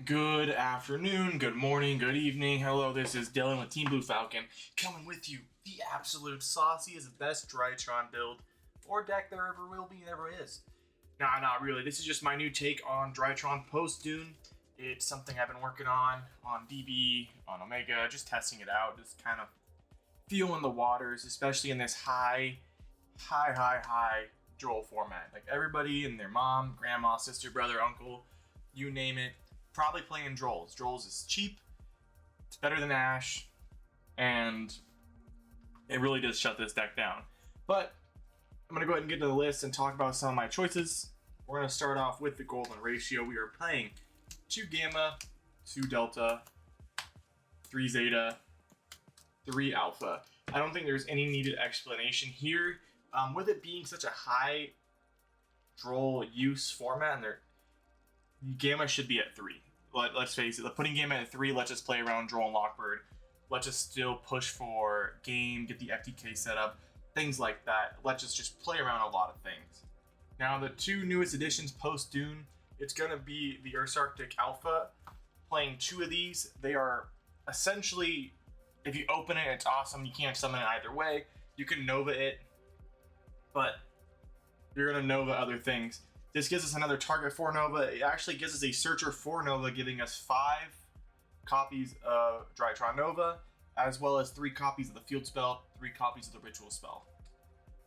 Good afternoon, good morning, good evening. Hello, this is Dylan with Team Blue Falcon, coming with you the absolute sauciest, best Drytron build or deck there ever will be and ever is. Nah, not really. This is just my new take on Drytron post-DUNE. It's something I've been working on DB, on Omega, just testing it out, just kind of feeling the waters, especially in this high Joel format. Like everybody and their mom, grandma, sister, brother, uncle, you name it, probably playing Drolls. Drolls is cheap, it's better than Ash, and it really does shut this deck down. But I'm going to go ahead and get to the list and talk about some of my choices. We're going to start off with the golden ratio. We are playing 2 Gamma, 2 Delta, 3 Zeta, 3 Alpha. I don't think there's any needed explanation here. With it being such a high Droll use format, and Gamma should be at 3. Let's face it, putting Gamma at 3 lets us play around Droll and Lockbird. Let's us still push for game, get the FTK set up, things like that. Let's us just play around a lot of things. Now, the 2 newest additions post-DUNE, it's going to be the Earth's Arctic Alpha. Playing 2 of these, they are essentially, if you open it, it's awesome. You can't summon it either way. You can Nova it, but you're going to Nova other things. This gives us another target for Nova. It actually gives us a searcher for Nova, giving us 5 copies of Drytron Nova, as well as 3 copies of the field spell, 3 copies of the ritual spell.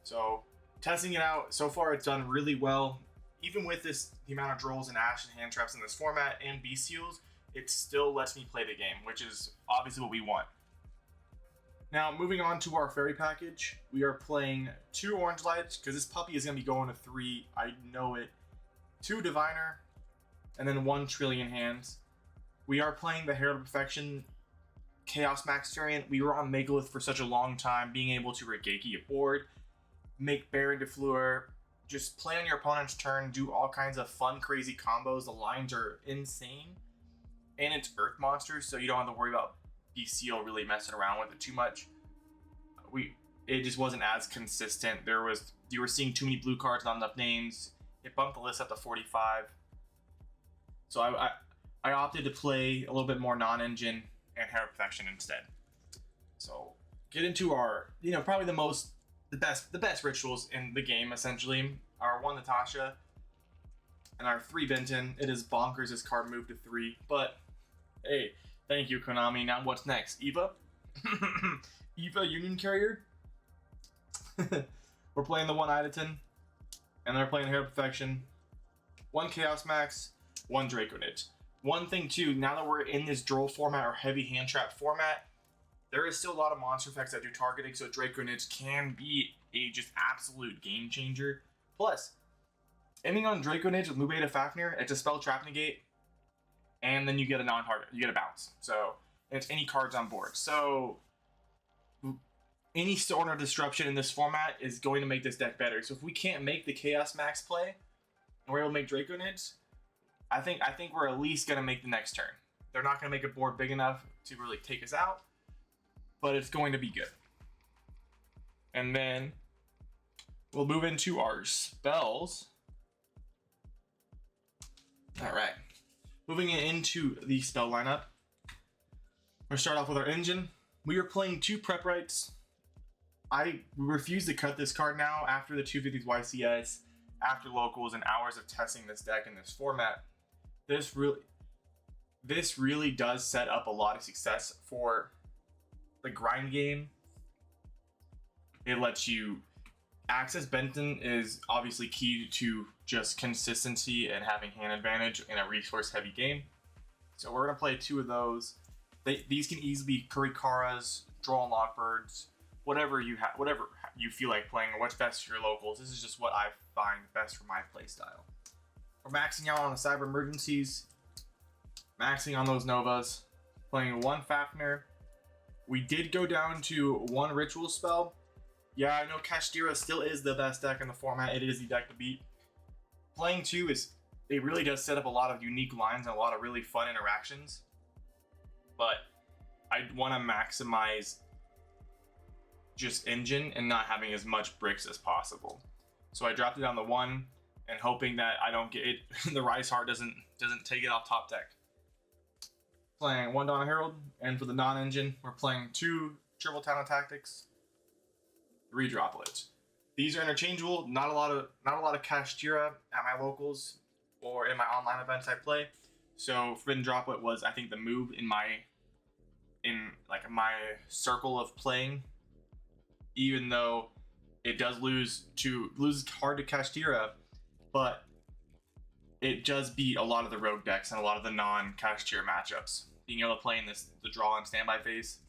So, testing it out, so far it's done really well. Even with the amount of Drolls and Ash and hand traps in this format and Bystials, it still lets me play the game, which is obviously what we want. Now, moving on to our fairy package, we are playing 2 Orange Lights, because this puppy is going to be going to 3, I know it. 2 Diviner, and then 1 Trillion Hands. We are playing the Herald of Perfection Chaos Max variant. We were on Megalith for such a long time, being able to Regeki a board, make Baron Defleur, just play on your opponent's turn, do all kinds of fun, crazy combos. The lines are insane, and it's Earth monsters, so you don't have to worry about BCL really messing around with it too much. It just wasn't as consistent. You were seeing too many blue cards, not enough names. It bumped the list up to 45. So I opted to play a little bit more non-engine and Herald Perfection instead. So get into our, probably the best rituals in the game, essentially. Our 1 Natasha and our 3 Benton. It is bonkers this card moved to 3, but hey, thank you, Konami. Now what's next? Eva? Eva Union Carrier? We're playing the 1 Idaten, and they're playing Herald Perfection. 1 Chaos Max, 1 Draconid. One thing too, now that we're in this Droll format or heavy hand trap format, there is still a lot of monster effects that do targeting, so Draconids can be a just absolute game changer. Plus, ending on Draconids with Mubeta Fafnir, it's a spell trap negate, and then you get a non-target, you get a bounce. So it's any cards on board. So any Storm or Disruption in this format is going to make this deck better. So if we can't make the Chaos Max play, and we're able to make Draconids, I think we're at least going to make the next turn. They're not going to make a board big enough to really take us out, but it's going to be good. And then we'll move into our spells. All right. Moving into the spell lineup, we're going to start off with our engine. We are playing 2 Prep Rights. I refuse to cut this card now after the 250s YCS, after locals and hours of testing this deck in this format. This really does set up a lot of success for the grind game. It lets you access Benton is obviously key to just consistency and having hand advantage in a resource heavy game. So we're gonna play 2 of those. These can easily be Kurikaras, Droll and Lockbirds, whatever you feel like playing, or what's best for your locals. This is just what I find best for my playstyle. We're maxing out on the Cyber Emergencies, maxing on those Novas, playing 1 Fafnir. We did go down to 1 Ritual Spell. Yeah, I know Kashtira still is the best deck in the format. It is the deck to beat. Playing 2 it really does set up a lot of unique lines and a lot of really fun interactions. But I want to maximize just engine and not having as much bricks as possible. So I dropped it down to 1 and hoping that I don't get it, the Rise Heart doesn't take it off top deck. playing 1 Dawn of Herald, and for the non-engine, we're playing 2 Triple Talon Tactics, 3 Droplets. These are interchangeable. Not a lot of Kashtira at my locals or in my online events I play. So Forbidden Droplet was, I think, the move in my circle of playing. Even though it does lose hard to Kashtira, but it does beat a lot of the rogue decks and a lot of the non-Kashtira matchups. Being able to play in the draw and standby phase,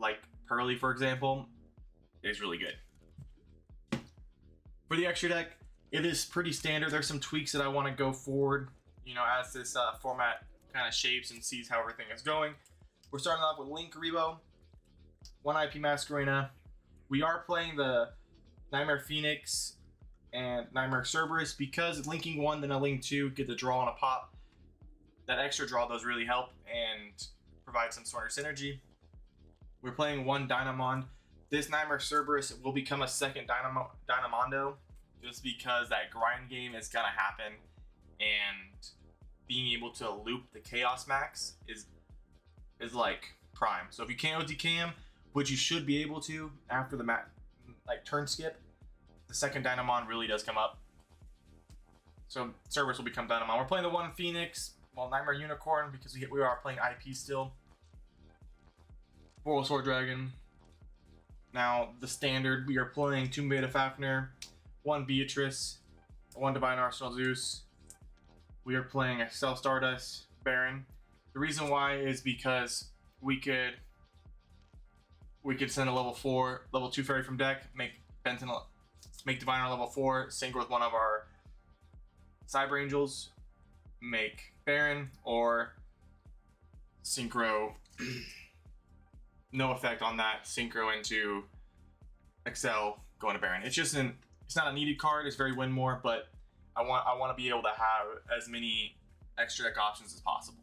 like Pearly, for example, is really good. For the extra deck, it is pretty standard. There's some tweaks that I want to go forward, as this format kind of shapes and sees how everything is going. We're starting off with Link Rebo, 1 IP Masquerena. We are playing the Nightmare Phoenix and Nightmare Cerberus because linking 1 then a link 2, get the draw and a pop. That extra draw does really help and provide some sort of synergy. We're playing 1 Dynamond. This Nightmare Cerberus will become a second Dynamondo just because that grind game is going to happen, and being able to loop the Chaos Max is like prime. So if you can't OTK him, which you should be able to after the turn skip, the second Dynamon really does come up. So Cerberus will become Dynamon. We're playing the 1 Phoenix, Nightmare Unicorn, because we are playing IP still. Royal Sword Dragon. Now, the standard, we are playing 2 Beta Fafnir, 1 Beatrice, 1 Divine Arsenal Zeus. We are playing a Self Stardust Baron. The reason why is because we could send a level 2 fairy from deck, make Divine our level 4, sync with one of our Cyber Angels, make Baron, or synchro. No effect on that. Synchro into Excel, going to Baron. It's not a needed card. It's very win more, but I want to be able to have as many extra deck options as possible.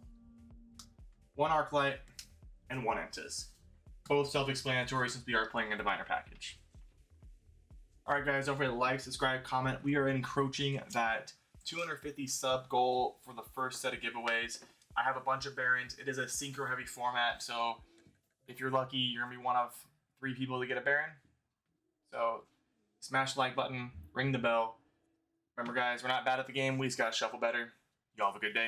1 Arclight and 1 Entis. Both self-explanatory since we are playing a Diviner package. Alright guys, don't forget to like, subscribe, comment. We are encroaching that 250 sub goal for the first set of giveaways. I have a bunch of Barons. It is a synchro heavy format, so if you're lucky, you're going to be one of 3 people to get a Baron. So smash the like button, ring the bell. Remember guys, we're not bad at the game, we just got to shuffle better. Y'all have a good day.